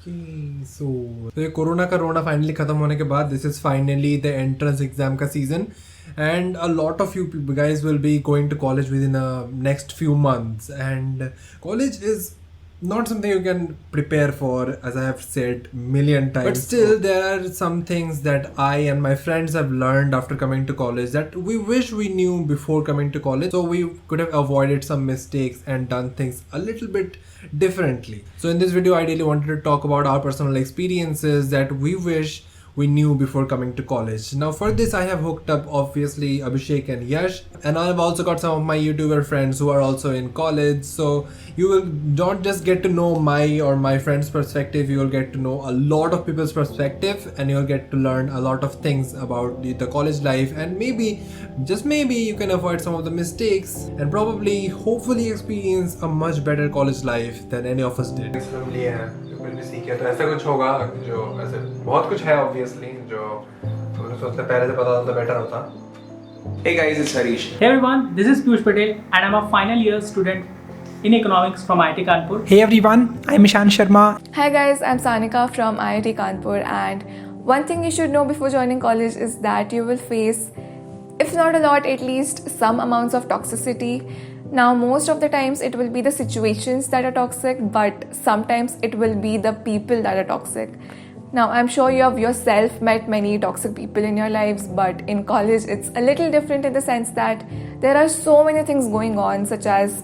So ये corona का रोना फाइनली खत्म होने के बाद this is finally the entrance exam का season and a lot of you guys will be going to college within the next few months, and college is not something you can prepare for, as I have said million times, but still there are some things that I and my friends have learned after coming to college that we wish we knew before coming to college, so we could have avoided some mistakes and done things a little bit differently. So in this video I really wanted to talk about our personal experiences that we wish we knew before coming to college. Now for this I have hooked up obviously Abhishek and Yash, and I've also got some of my YouTuber friends who are also in college, so you will not just get to know my or my friends perspective, you will get to know a lot of people's perspective, and you'll get to learn a lot of things about the college life, and maybe just maybe you can avoid some of the mistakes and probably hopefully experience a much better college life than any of us did. बिल्कुल भी सीखे तो ऐसा कुछ होगा जो ऐसे बहुत कुछ है ऑब्वियसली जो तुमने सोचते पहले से पता होता बेटर होता. Hey guys, it's Harish. Hey everyone, this is Piyush Patel and I'm a final year student in economics from IIT Kanpur. Hey everyone, I'm Ishan Sharma. Hi guys, I'm Sanika from IIT Kanpur, and one thing you should know before joining college is that you will face, if not a lot, at least some amounts of toxicity. Now, most of the times it will be the situations that are toxic, but sometimes it will be the people that are toxic. Now, I'm sure you have yourself met many toxic people in your lives, but in college it's a little different in the sense that there are so many things going on, such as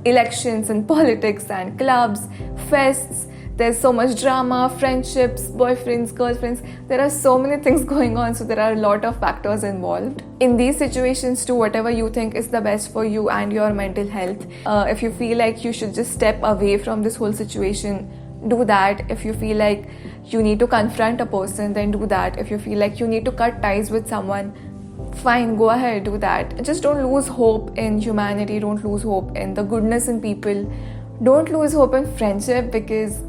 elections and politics and clubs, fests. There's so much drama, friendships, boyfriends, girlfriends. There are so many things going on, so there are a lot of factors involved. In these situations, do whatever you think is the best for you and your mental health. If you feel like you should just step away from this whole situation, do that. If you feel like you need to confront a person, then do that. If you feel like you need to cut ties with someone, fine, go ahead, do that. Just don't lose hope in humanity. Don't lose hope in the goodness in people. Don't lose hope in friendship, because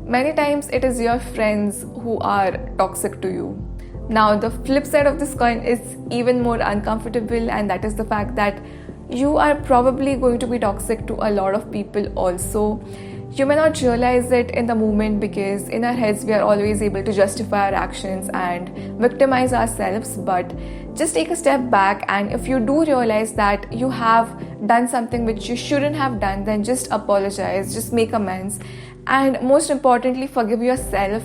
many times it is your friends who are toxic to you. Now, the flip side of this coin is even more uncomfortable, and that is the fact that you are probably going to be toxic to a lot of people also. You may not realize it in the moment, because in our heads we are always able to justify our actions and victimize ourselves, but just take a step back, and if you do realize that you have done something which you shouldn't have done, then just apologize, just make amends, and most importantly, forgive yourself.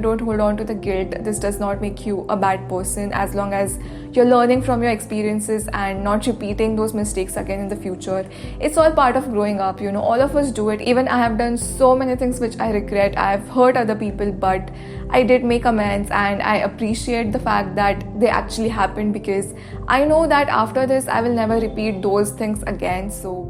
Don't hold on to the guilt. This does not make you a bad person, as long as you're learning from your experiences and not repeating those mistakes again in the future. It's all part of growing up, you know. All of us do it. Even I have done so many things which I regret. I've hurt other people, but I did make amends, and I appreciate the fact that they actually happened, because I know that after this I will never repeat those things again. So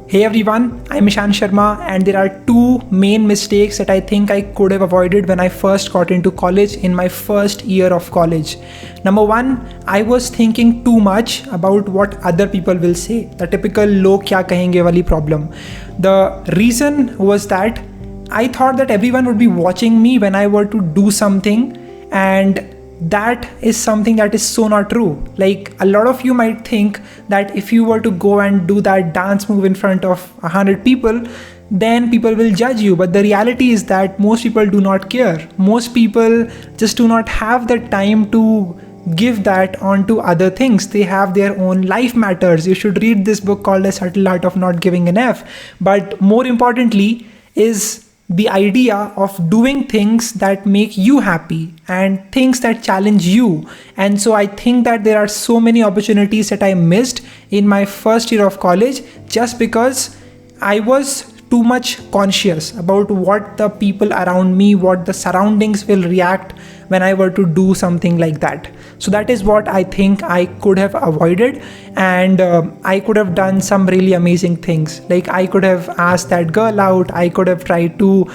Hey everyone, I'm Ishan Sharma, and there are two main mistakes that I think I could have avoided when I first got into college in my first year of college. Number one, I was thinking too much about what other people will say, the typical log kya kahenge wali problem. The reason was that I thought that everyone would be watching me when I were to do something, and that is something that is so not true. Like, a lot of you might think that if you were to go and do that dance move in front of 100 people, then people will judge you. But the reality is that most people do not care. Most people just do not have the time to give that on to other things. They have their own life matters. You should read this book called The Subtle Art of Not Giving an F. But more importantly is the idea of doing things that make you happy and things that challenge you. And so I think that there are so many opportunities that I missed in my first year of college just because I was too much conscious about what the people around me, what the surroundings will react when I were to do something like that. So that is what I think I could have avoided, and I could have done some really amazing things. Like, I could have asked that girl out, I could have tried to,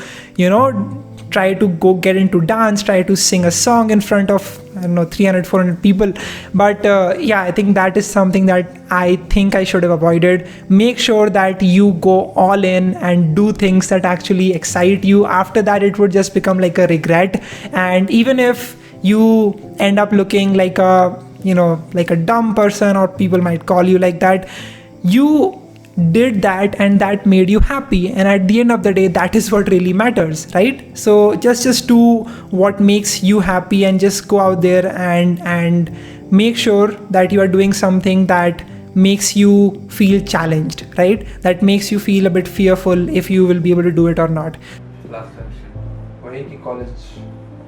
try to go get into dance, try to sing a song in front of, 300, 400 people. But I think that is something that I think I should have avoided. Make sure that you go all in and do things that actually excite you. After that, it would just become like a regret. And even if you end up looking like a dumb person, or people might call you like that, you did that and that made you happy, and at the end of the day that is what really matters, right? So just do what makes you happy and just go out there and make sure that you are doing something that makes you feel challenged, right? That makes you feel a bit fearful if you will be able to do it or not. Last question वही कि college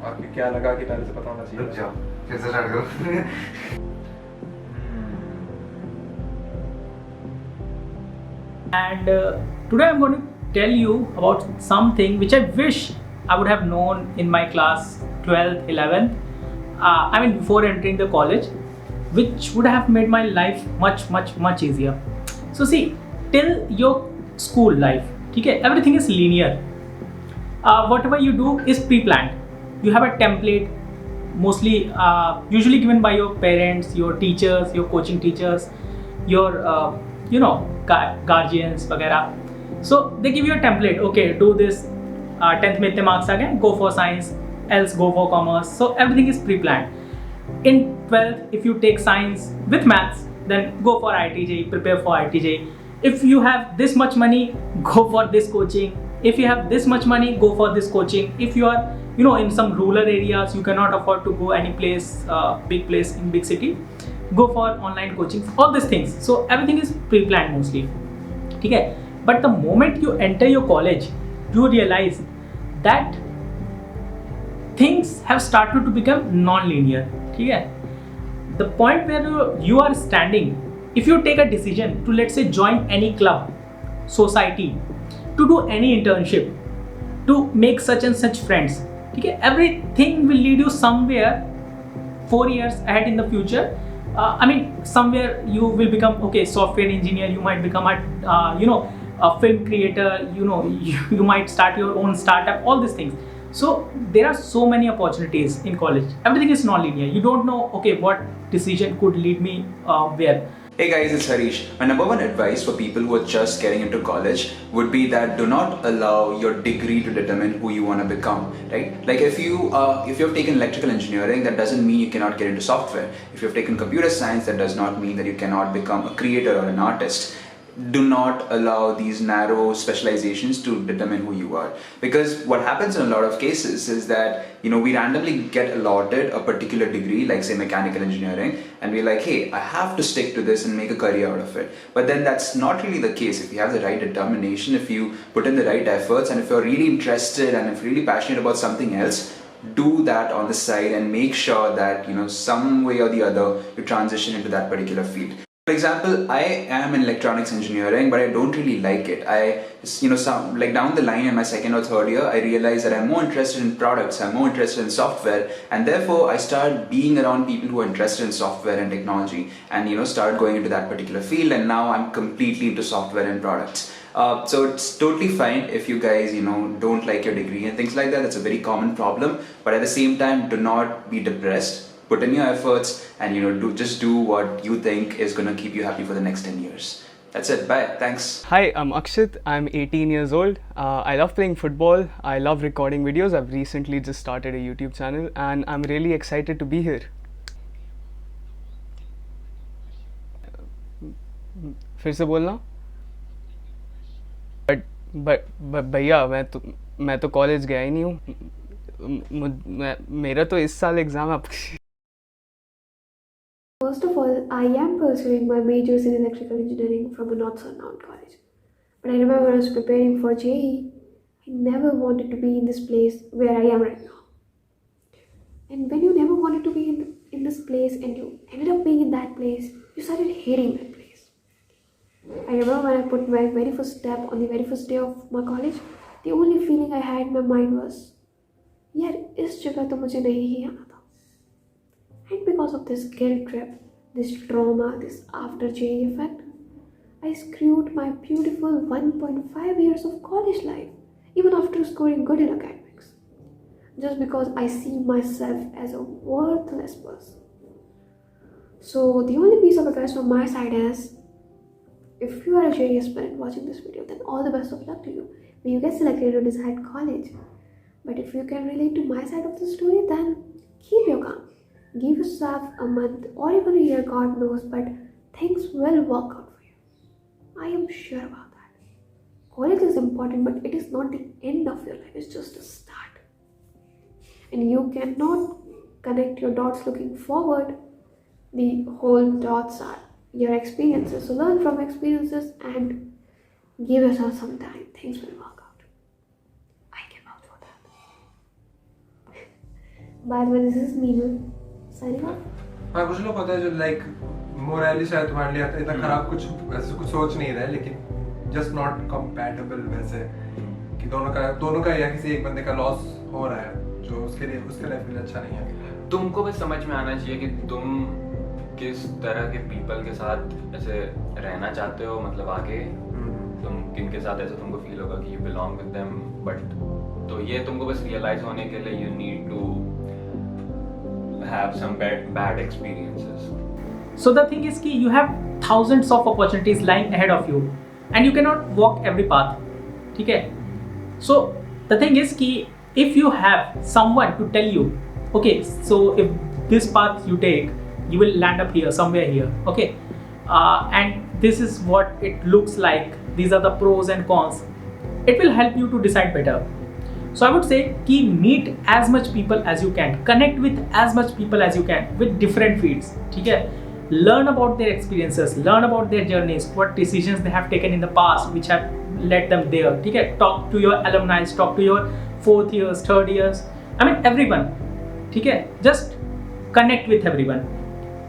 आपके क्या लगा कि पहले से पता होना चाहिए? रुक जाओ, फिर से स्टार्ट करो. And today I'm going to tell you about something which I wish I would have known in my class 12th, 11th. Before entering the college, which would have made my life much easier. So see, till your school life, okay, everything is linear. Whatever you do is pre-planned. You have a template, mostly usually given by your parents, your teachers, your coaching teachers, your guardians, वगैरह. So they give you a template. Okay, do this. 10th में इतने marks आ गए, go for science, else go for commerce. So everything is pre-planned. In 12th, if you take science with maths, then go for IIT-JEE, prepare for IIT-JEE. If you have this much money, go for this coaching. If you have this much money, go for this coaching. If you are, in some rural areas, you cannot afford to go any place, big place in big city, go for online coaching. All these things. So everything is pre-planned mostly. Okay? But the moment you enter your college, you realize that things have started to become non-linear. Okay? The point where you are standing, if you take a decision to, let's say, join any club, society, to do any internship, to make such and such friends, okay, everything will lead you somewhere 4 years ahead in the future. Somewhere you will become, software engineer, you might become a film creator, you might start your own startup, all these things. So there are so many opportunities in college. Everything is non-linear. You don't know, what decision could lead me where. Hey guys, it's Harish. My number one advice for people who are just getting into college would be that do not allow your degree to determine who you want to become, right? Like if you've taken electrical engineering, that doesn't mean you cannot get into software. If you've taken computer science, that does not mean that you cannot become a creator or an artist. Do not allow these narrow specializations to determine who you are, because what happens in a lot of cases is that we randomly get allotted a particular degree, like say mechanical engineering, and we're like, hey, I have to stick to this and make a career out of it. But then that's not really the case. If you have the right determination, if you put in the right efforts, and if you're really interested and if you're really passionate about something else, do that on the side and make sure that some way or the other you transition into that particular field. For example, I am in electronics engineering, but I don't really like it. Down the line in my second or third year, I realized that I'm more interested in products, I'm more interested in software, and therefore I started being around people who are interested in software and technology, and started going into that particular field, and now I'm completely into software and products. So it's totally fine if you guys, don't like your degree and things like that. That's a very common problem. But at the same time, do not be depressed. Put in your efforts and do what you think is going to keep you happy for the next 10 years. That's it. Bye. Thanks. Hi, I'm Akshit. I'm 18 years old. I love playing football. I love recording videos. I've recently just started a YouTube channel and I'm really excited to be here. फिर से बोलना? But भैया मैं तो college गया ही नहीं हूँ. मेरा तो इस साल एग्जाम है. First of all, I am pursuing my majors in electrical engineering from a not so renowned college. But I remember when I was preparing for JEE, I never wanted to be in this place where I am right now. And when you never wanted to be in this place and you ended up being in that place, you started hating that place. I remember when I put my very first step on the very first day of my college, the only feeling I had in my mind was, यार इस जगह तो मुझे नहीं ही आना था. And because of this guilt trip, this trauma, this after JEE effect, I screwed my beautiful 1.5 years of college life, even after scoring good in academics, just because I see myself as a worthless person. So the only piece of advice from my side is, if you are a JEE aspirant watching this video, then all the best of luck to you. May you get selected to decide college. But if you can relate to my side of the story, then keep your calm. Give yourself a month or even a year, God knows, but things will work out for you. I am sure about that. College is important, but it is not the end of your life, it's just a start. And you cannot connect your dots looking forward. The whole dots are your experiences. So learn from experiences and give yourself some time. Things will work out. I can vouch for that. By the way, this is Meenu signing off. हाँ कुछ लोग होता है जो like Morli शायद तुम्हारे लिए इतना खराब कुछ ऐसे कुछ सोच नहीं रहे, लेकिन जस्ट नॉट कंपैटिबल वैसे कि दोनों का या किसी एक बंदे का लॉस हो रहा है जो उसके लाइफ में अच्छा नहीं है। तुमको बस समझ में आना चाहिए कि तुम किस तरह के पीपल के साथ ऐसे रहना चाहते हो, मतलब आगे तुम किन के साथ ऐसे तुमको फील होगा कि you belong with them. But तो ये तुमको बस रियलाइज होने के लिए you need to have some bad experiences. So the thing is कि you have thousands of opportunities lying ahead of you and you cannot walk every path, ठीक है? So the thing is कि if you have someone to tell you, okay, so if this path you take, you will land up here, somewhere here, okay? And this is what it looks like. These are the pros and cons. It will help you to decide better. So I would say कि meet as much people as you can, connect with as much people as you can with different fields, ठीक है? Learn about their experiences, learn about their journeys, what decisions they have taken in the past which have led them there, ठीक है? Talk to your alumni, talk to your 4th years, 3rd years, I mean everyone, ठीक है? Just connect with everyone.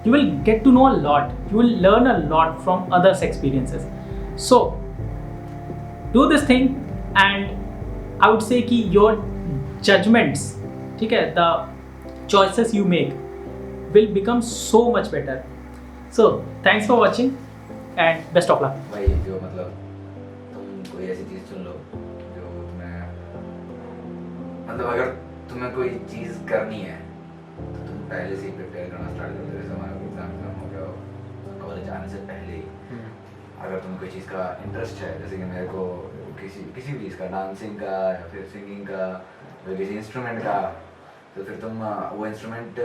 You will get to know a lot, you will learn a lot from others' experiences. So do this thing and I would say कि your judgments, ठीक है, the choices you make will become so much better. So thanks for watching and best of luck. भाई जो मतलब तुम कोई ऐसी चीज़ चुन लो जो तुम्हें मतलब अगर तुम्हें कोई चीज़ करनी है तो तुम पहले से ही प्रिपेयर करना स्टार्ट कर दो। जैसे हमारा एग्जाम हो गया कॉलेज आने से पहले ही अगर तुम्हें कोई चीज़ का इंटरेस्ट है, जैसे कि मेरे को किसी भी चीज़ का, डांसिंग का या फिर सिंगिंग का या किसी इंस्ट्रूमेंट का, तो फिर तुम वो इंस्ट्रूमेंट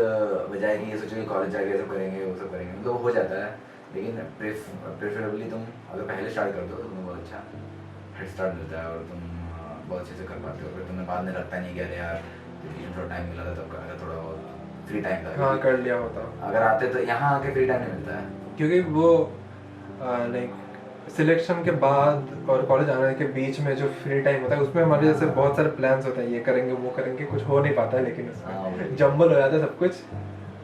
बजाए कि ये सोचो कि कॉलेज जाके ये सब करेंगे वो सब करेंगे, तो हो जाता है। लेकिन प्रेफरेबली तुम अगर पहले स्टार्ट कर दो तो तुम्हें बहुत अच्छा हेड स्टार्ट मिलता है और तुम बहुत अच्छे से कर पाते हो। फिर तुम्हें बाद में लगता नहीं कि अरे यार थोड़ा टाइम मिला था तब अगर थोड़ा बहुत फ्री टाइम था, हाँ कर लिया होता, अगर आते तो यहाँ आके फ्री टाइम नहीं मिलता है। क्योंकि वो लाइक सिलेक्शन के बाद और कॉलेज आने के बीच में जो फ्री टाइम होता है उसमें हमारे जैसे बहुत सारे प्लान्स होते हैं, ये करेंगे वो करेंगे, कुछ हो नहीं पाता है, लेकिन उसमें जंबल हो जाता है सब कुछ।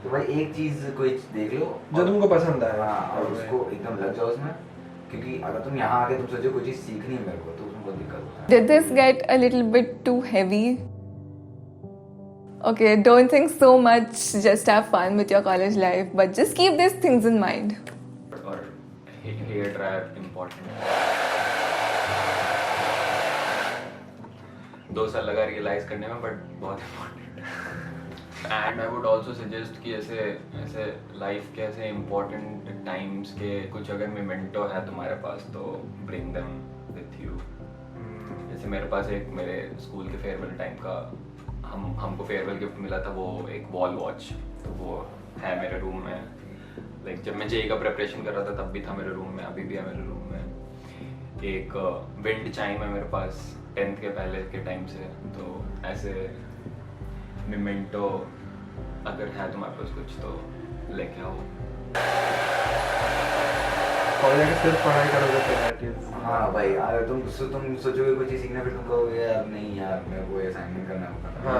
तो भाई एक चीज़ कोई देख लो जो तुमको पसंद आए, हाँ, और उसको एकदम लग जाओ उसमें, क्योंकि अगर तुम यहाँ आके तुम सोचो कोई चीज़ सीखनी है मेरे को, तो उसमें बहुत दिक्कत होता है। Did this get a little bit too heavy? Okay, don't think so much, just have fun with your college life, but just keep these things in mind. और हेयर ड्रायर इम्पोर्टेंट। 2 साल लगा रियलाइज करने में, but बहुत important. And I would also suggest कि ऐसे life के ऐसे इम्पोर्टेंट टाइम्स के कुछ अगर मेमेंटो है तुम्हारे पास तो ब्रिंग देम विथ यू। जैसे मेरे पास एक मेरे स्कूल के फेयरवेल टाइम का हमको फेयरवेल गिफ्ट मिला था, वो एक वॉल वॉच, तो वो है मेरे रूम में। लाइक जब मैं जेई का प्रिपरेशन कर रहा था तब भी था मेरे रूम में, अभी भी है मेरे रूम में। एक विंड चाइम है मेरे पास 10th के पहले के टाइम से। तो ऐसे मेमेंटो अगर है तुम्हारे पास कुछ तो लेके आओ। कॉलेज में सिर्फ पढ़ाई करोगे तो एटलीस्ट हाँ भाई, अगर तुम सोचोगे कोई चीज़ सीखना, फिर तुम कहोगे यार नहीं यार मेरे को असाइनमेंट करना होगा, हाँ,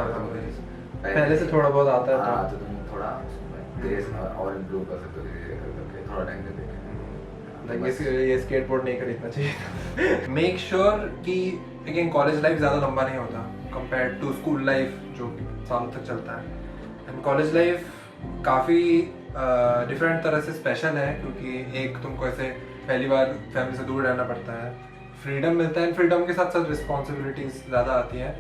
पहले से थोड़ा बहुत आता है हाँ, तो तुम थोड़ा और इम्प्रूव कर सकते हो धीरे-धीरे करके, थोड़ा टाइम दे के। ये स्केटबोर्ड नहीं खरीदना चाहिए। मेक श्योर कि अगेन कॉलेज लाइफ ज़्यादा लंबा नहीं होता कंपेयर्ड टू स्कूल लाइफ जो सालों तक चलता है। एंड कॉलेज लाइफ काफ़ी डिफरेंट तरह से स्पेशल है, क्योंकि एक तुमको ऐसे पहली बार फैमिली से दूर रहना पड़ता है, फ्रीडम मिलता है, फ्रीडम के साथ साथ रिस्पॉन्सिबिलिटीज ज़्यादा आती हैं,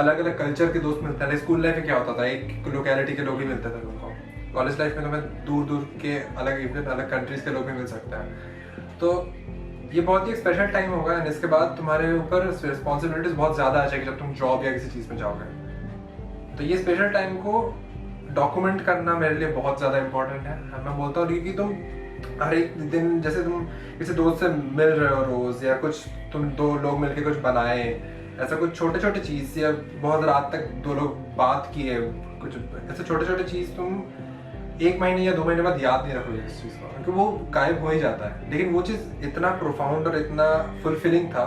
अलग अलग कल्चर के दोस्त मिलते हैं। स्कूल लाइफ में क्या होता था, एक लोकेलिटी के लोग ही मिलते थे तुमको। कॉलेज लाइफ में तुम्हें दूर दूर के अलग कंट्रीज़ के लोग भी मिल सकते हैं। तो ये बहुत ही स्पेशल टाइम होगा। एंड इसके बाद तुम्हारे ऊपर रिस्पॉन्सिबिलिटीज बहुत ज़्यादा आ जाएगी जब तुम जॉब या किसी चीज़ में जाओगे। तो ये स्पेशल टाइम को डॉक्यूमेंट करना मेरे लिए बहुत ज़्यादा इंपॉर्टेंट है। मैं बोलता हूँ कि तुम हर एक दिन जैसे तुम किसी दोस्त से मिल रहे हो रोज, या कुछ तुम दो लोग मिलके कुछ बनाए, ऐसा कुछ छोटे छोटे चीज़, या बहुत रात तक दो लोग बात किए, कुछ ऐसे छोटे छोटे चीज़ तुम 1 महीने या 2 महीने बाद याद नहीं रखोगे इस चीज़ को, क्योंकि वो गायब हो ही जाता है। लेकिन वो चीज़ इतना प्रोफाउंड और इतना फुलफिलिंग था,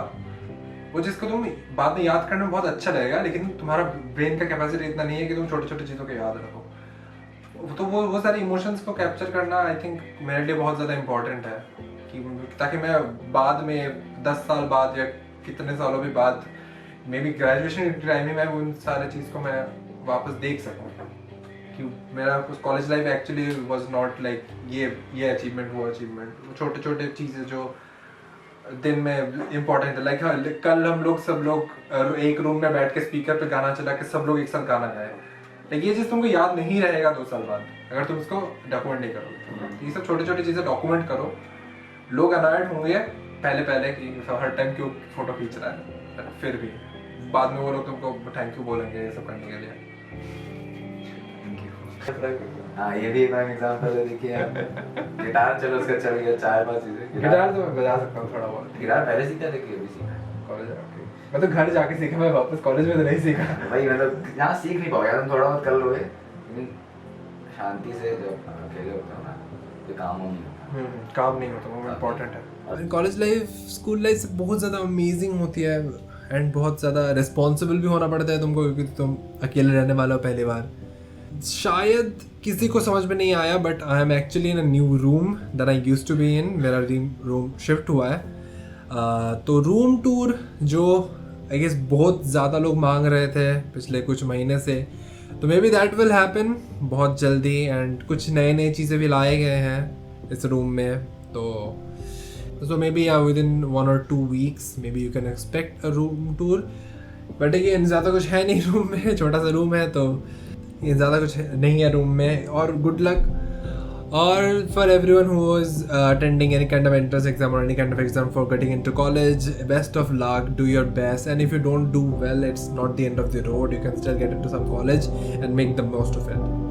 वो जिसको तुम बाद में याद करने में बहुत अच्छा लगेगा, लेकिन तुम्हारा ब्रेन का कैपेसिटी इतना नहीं है कि तुम छोटे छोटे चीज़ों को याद रखो। तो वो सारे इमोशंस को कैप्चर करना आई थिंक मेरे लिए बहुत ज़्यादा इम्पोर्टेंट है, कि ताकि मैं बाद में 10 साल बाद या कितने सालों भी बाद, मे बी ग्रेजुएशन के टाइम में मैं उन सारे चीज़ को मैं वापस देख सकूँ। कि मेरा college life actually was not like ये अचीवमेंट वो अचीवमेंट, वो छोटे छोटे चीज़ें जो दिन में इम्पोर्टेंट है। लाइक हाँ, कल हम लोग सब लोग एक रूम में बैठ के स्पीकर पे गाना चला के सब लोग एक साथ गाना गाए, लेकिन ये चीज़ तुमको याद नहीं रहेगा 2 साल बाद अगर तुम इसको डॉक्यूमेंट नहीं करोगे। ये सब छोटी छोटी चीज़ें डॉक्यूमेंट करो। लोग अनॉयड होंगे पहले कि हर टाइम क्यों फोटो खींच रहा है, फिर भी बाद में वो लोग तुमको थैंक यू बोलेंगे ये सब करने के लिए। हाँ, ये भी एक एग्जांपल है। देखिए आप गिटार, चलो उसका चल गया, 4-5 चीजें। गिटार तो मैं बजा सकता हूँ थोड़ा बहुत। गिटार पहले सीखा था कि अभी सीखा? कॉलेज आके मैं तो घर जाके सीखा, मैं वापस कॉलेज में तो नहीं सीखा भाई। मतलब यहाँ सीख नहीं पाओगे, तुम थोड़ा बहुत कर लोगे, लेकिन शांति से जब अकेले होते हो ना, तो काम नहीं होता। काम नहीं होता, वो इम्पोर्टेंट है। कॉलेज लाइफ, स्कूल लाइफ बहुत ज़्यादा अमेजिंग होती है, एंड बहुत ज़्यादा रिस्पॉन्सिबल भी होना पड़ता है तुमको, क्योंकि तुम अकेले रहने वाले हो पहली बार। शायद किसी को समझ में नहीं आया, but I am actually in a new room that I used to be in. मेरा रूम शिफ्ट हुआ है, तो रूम टूर जो आई गेस बहुत ज़्यादा लोग मांग रहे थे पिछले कुछ महीने से, तो may be that will happen बहुत जल्दी। एंड कुछ नए चीज़ें भी लाए गए हैं इस रूम में, तो may be with in 1 or 2 weeks may be you can expect a room tour. But again ज़्यादा कुछ है नहीं रूम में, छोटा सा रूम है, तो ये ज़्यादा कुछ नहीं है रूम में। और गुड लक और for everyone who is attending any kind of entrance exam और any kind of exam for getting into college, best of luck, do your best, and if you don't do well, it's not the end of the road, you can still get into some college and make the most of it.